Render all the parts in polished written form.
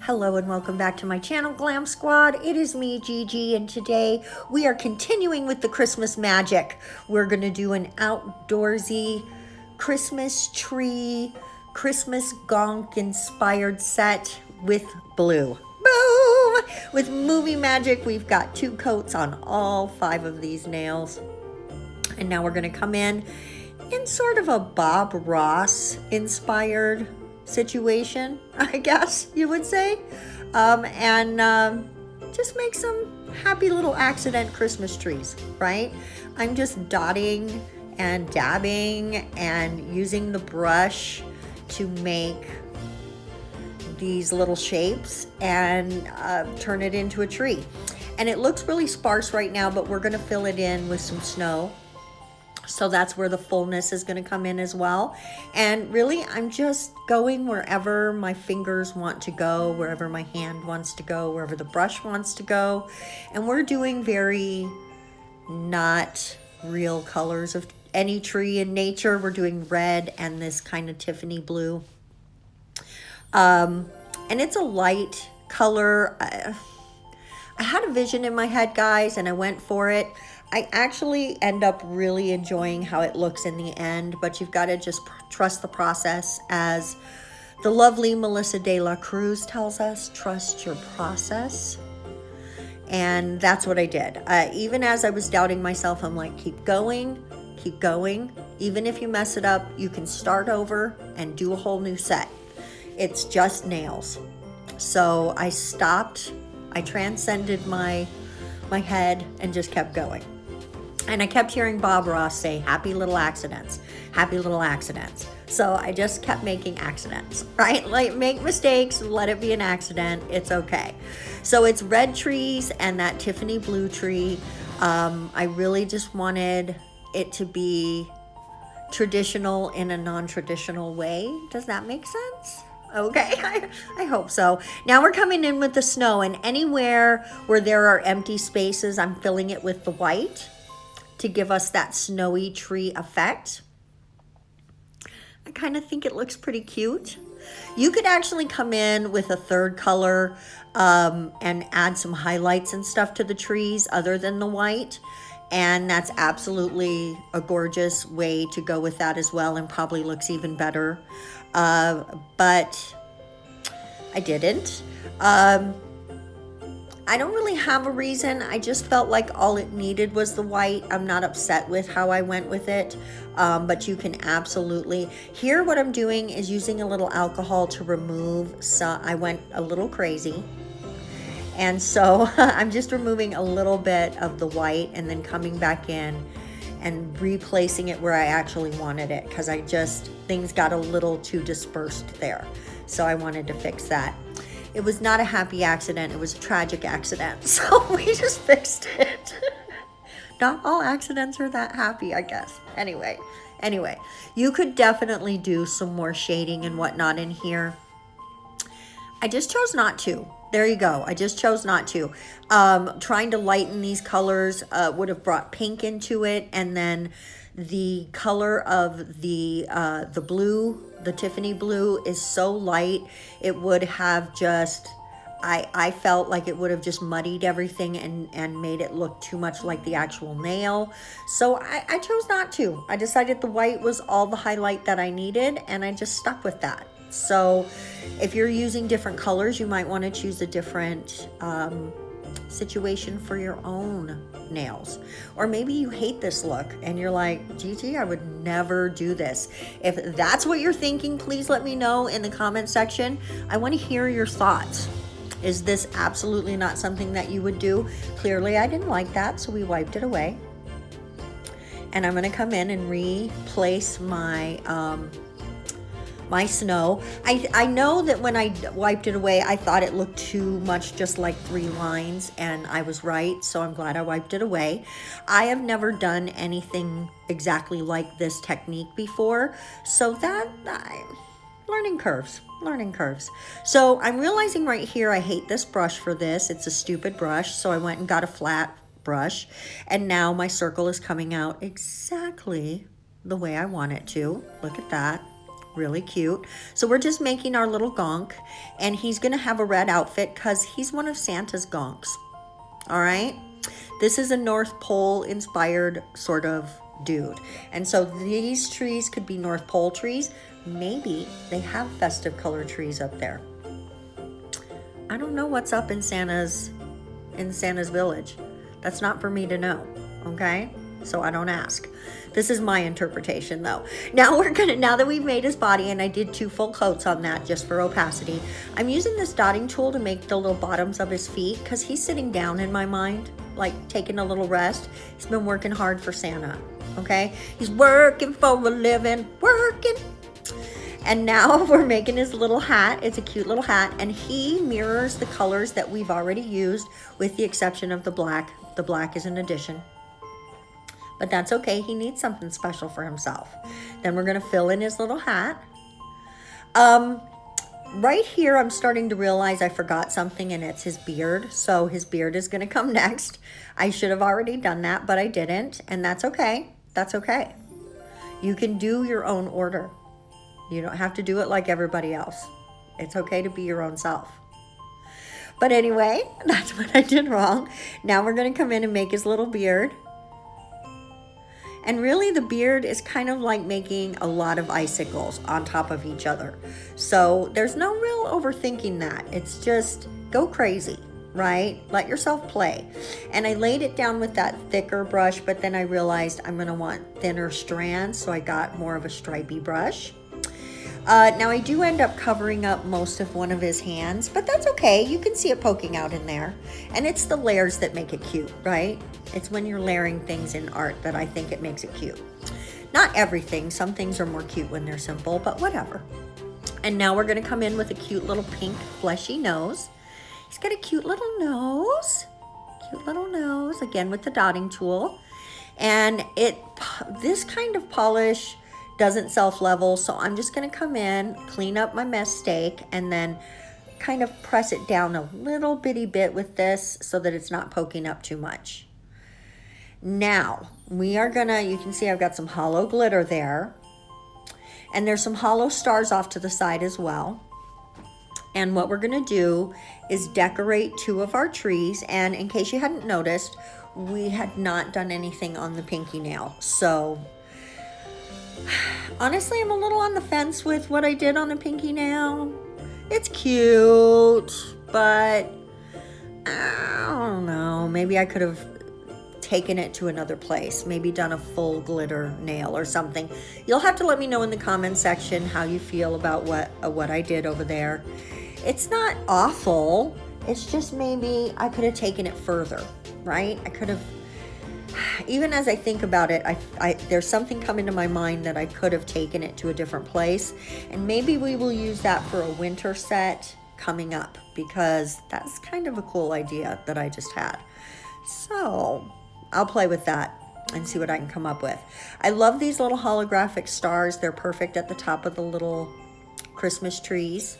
Hello and welcome back to my channel, Glam Squad. It is me, Gigi, and today we are continuing with the Christmas magic. We're going to do an outdoorsy Christmas tree, Christmas gonk inspired set with blue. Boom! With movie magic, we've got 2 coats on all 5 of these nails. And now we're going to come in sort of a Bob Ross inspired situation, I guess you would say, just make some happy little accident Christmas trees, right? I'm just dotting and dabbing and using the brush to make these little shapes and turn it into a tree. And it looks really sparse right now, but we're going to fill it in with some snow. So that's where the fullness is going to come in as well. And really, I'm just going wherever my fingers want to go, wherever my hand wants to go, wherever the brush wants to go. And we're doing very not real colors of any tree in nature. We're doing red and this kind of Tiffany blue. And it's a light color. I had a vision in my head, guys, and I went for it. I actually end up really enjoying how it looks in the end, but you've got to just trust the process. As the lovely Melissa De La Cruz tells us, trust your process. And that's what I did. Even as I was doubting myself, I'm like, keep going, keep going. Even if you mess it up, you can start over and do a whole new set. It's just nails. So I stopped, I transcended my head and just kept going. And I kept hearing Bob Ross say, happy little accidents, happy little accidents. So I just kept making accidents, right? Like, make mistakes, let it be an accident, it's okay. So it's red trees and that Tiffany blue tree. I really just wanted it to be traditional in a non-traditional way. Does that make sense? Okay, I hope so. Now we're coming in with the snow, and anywhere where there are empty spaces, I'm filling it with the white to give us that snowy tree effect. I kind of think it looks pretty cute. You could actually come in with a third color and add some highlights and stuff to the trees other than the white. And that's absolutely a gorgeous way to go with that as well, and probably looks even better. But I didn't. I don't really have a reason. I just felt like all it needed was the white. I'm not upset with how I went with it, but you can absolutely. Here what I'm doing is using a little alcohol to remove some. I went a little crazy. And so I'm just removing a little bit of the white and then coming back in and replacing it where I actually wanted it, because things got a little too dispersed there. So I wanted to fix that. It was not a happy accident, it was a tragic accident. So we just fixed it. Not all accidents are that happy, I guess. Anyway, you could definitely do some more shading and whatnot in here. I just chose not to. There you go. I just chose not to. Trying to lighten these colors would have brought pink into it, and then the color of the blue, the Tiffany blue, is so light, it would have just, I felt like it would have just muddied everything and made it look too much like the actual nail. So I chose not to. I decided the white was all the highlight that I needed, and I just stuck with that. So if you're using different colors, you might want to choose a different situation for your own nails. Or maybe you hate this look and you're like, Gigi, I would never do this. If that's what you're thinking, please let me know in the comment section. I want to hear your thoughts. Is this absolutely not something that you would do? Clearly I didn't like that, so we wiped it away. And I'm going to come in and replace my my snow. I know that when I wiped it away, I thought it looked too much just like 3 lines, and I was right, so I'm glad I wiped it away. I have never done anything exactly like this technique before, so learning curves. So I'm realizing right here I hate this brush for this. It's a stupid brush, so I went and got a flat brush, and now my circle is coming out exactly the way I want it to. Look at that. Really cute. So we're just making our little Gonk, and he's going to have a red outfit because he's one of Santa's Gonks. All right. This is a North Pole inspired sort of dude. And so these trees could be North Pole trees. Maybe they have festive color trees up there. I don't know what's up in Santa's village. That's not for me to know. Okay. So I don't ask. This is my interpretation though. Now that we've made his body, and I did 2 full coats on that just for opacity, I'm using this dotting tool to make the little bottoms of his feet because he's sitting down in my mind, like taking a little rest. He's been working hard for Santa, okay? He's working for a living, working. And now we're making his little hat. It's a cute little hat, and he mirrors the colors that we've already used with the exception of the black. The black is an addition. But that's okay. He needs something special for himself. Then we're going to fill in his little hat. Right here, I'm starting to realize I forgot something, and it's his beard. So his beard is going to come next. I should have already done that, but I didn't. And that's okay. That's okay. You can do your own order. You don't have to do it like everybody else. It's okay to be your own self. But anyway, that's what I did wrong. Now we're going to come in and make his little beard. And really the beard is kind of like making a lot of icicles on top of each other. So there's no real overthinking that. It's just go crazy, right? Let yourself play. And I laid it down with that thicker brush, but then I realized I'm gonna want thinner strands, so I got more of a stripy brush. Now I do end up covering up most of one of his hands, but that's okay. You can see it poking out in there. And it's the layers that make it cute, right? It's when you're layering things in art that I think it makes it cute. Not everything. Some things are more cute when they're simple, but whatever. And now we're gonna come in with a cute little pink fleshy nose. He's got a cute little nose. Cute little nose, again with the dotting tool. And this kind of polish doesn't self-level, so I'm just going to come in, clean up my mistake, and then kind of press it down a little bitty bit with this so that it's not poking up too much. Now, we are gonna, you can see I've got some hollow glitter there, and there's some hollow stars off to the side as well. And what we're gonna do is decorate 2 of our trees, and in case you hadn't noticed, we had not done anything on the pinky nail, so honestly, I'm a little on the fence with what I did on the pinky nail. It's cute, but I don't know. Maybe I could have taken it to another place. Maybe done a full glitter nail or something. You'll have to let me know in the comment section how you feel about what I did over there. It's not awful. It's just maybe I could have taken it further, right? I could have. Even as I think about it, there's something coming to my mind that I could have taken it to a different place. And maybe we will use that for a winter set coming up, because that's kind of a cool idea that I just had. So I'll play with that and see what I can come up with. I love these little holographic stars. They're perfect at the top of the little Christmas trees.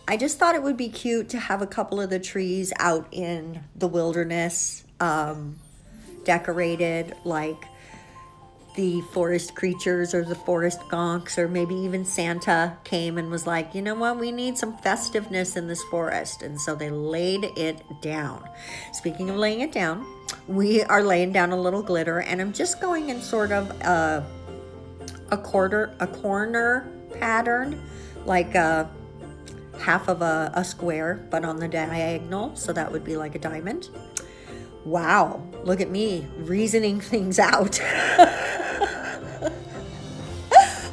I just thought it would be cute to have a couple of the trees out in the wilderness, decorated like the forest creatures or the forest gonks, or maybe even Santa came and was like, you know what, we need some festiveness in this forest. And so they laid it down. Speaking of laying it down, we are laying down a little glitter, and I'm just going in sort of a corner pattern, like half of a square, but on the diagonal. So that would be like a diamond. Wow, look at me reasoning things out.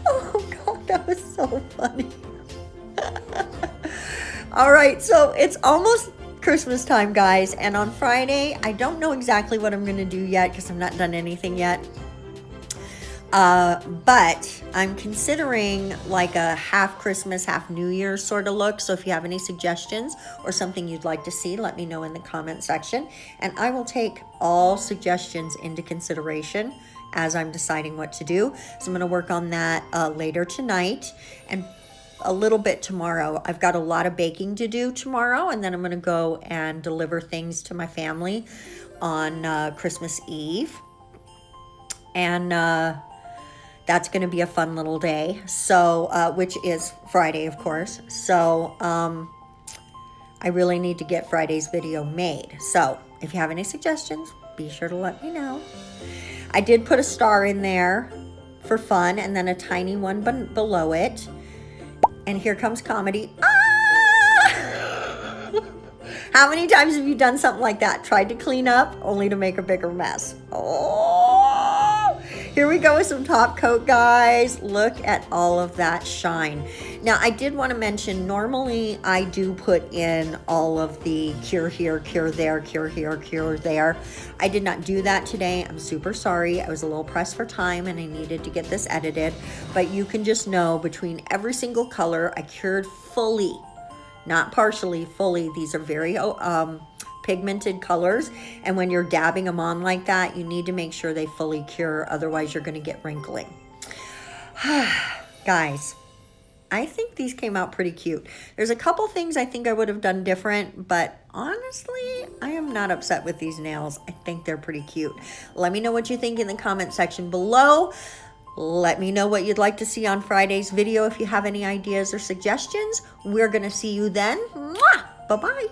Oh God, that was so funny. All right, so it's almost Christmas time, guys. And on Friday, I don't know exactly what I'm gonna do yet because I've not done anything yet. But I'm considering like a half Christmas, half New Year sort of look. So if you have any suggestions or something you'd like to see, let me know in the comment section. And I will take all suggestions into consideration as I'm deciding what to do. So I'm going to work on that later tonight and a little bit tomorrow. I've got a lot of baking to do tomorrow, and then I'm going to go and deliver things to my family on Christmas Eve. And That's going to be a fun little day. So, which is Friday, of course. So, I really need to get Friday's video made. So, if you have any suggestions, be sure to let me know. I did put a star in there for fun and then a tiny one below it. And here comes comedy. Ah! How many times have you done something like that? Tried to clean up only to make a bigger mess. Oh, here we go with some top coat, guys. Look at all of that shine. Now, I did want to mention, normally I do put in all of the cure here, cure there, cure here, cure there. I did not do that today. I'm super sorry. I was a little pressed for time and I needed to get this edited. But you can just know between every single color, I cured fully. Not partially, fully. These are very pigmented colors. And when you're dabbing them on like that, you need to make sure they fully cure. Otherwise, you're going to get wrinkling. Guys, I think these came out pretty cute. There's a couple things I think I would have done different, but honestly, I am not upset with these nails. I think they're pretty cute. Let me know what you think in the comment section below. Let me know what you'd like to see on Friday's video if you have any ideas or suggestions. We're going to see you then. Mwah! Bye-bye.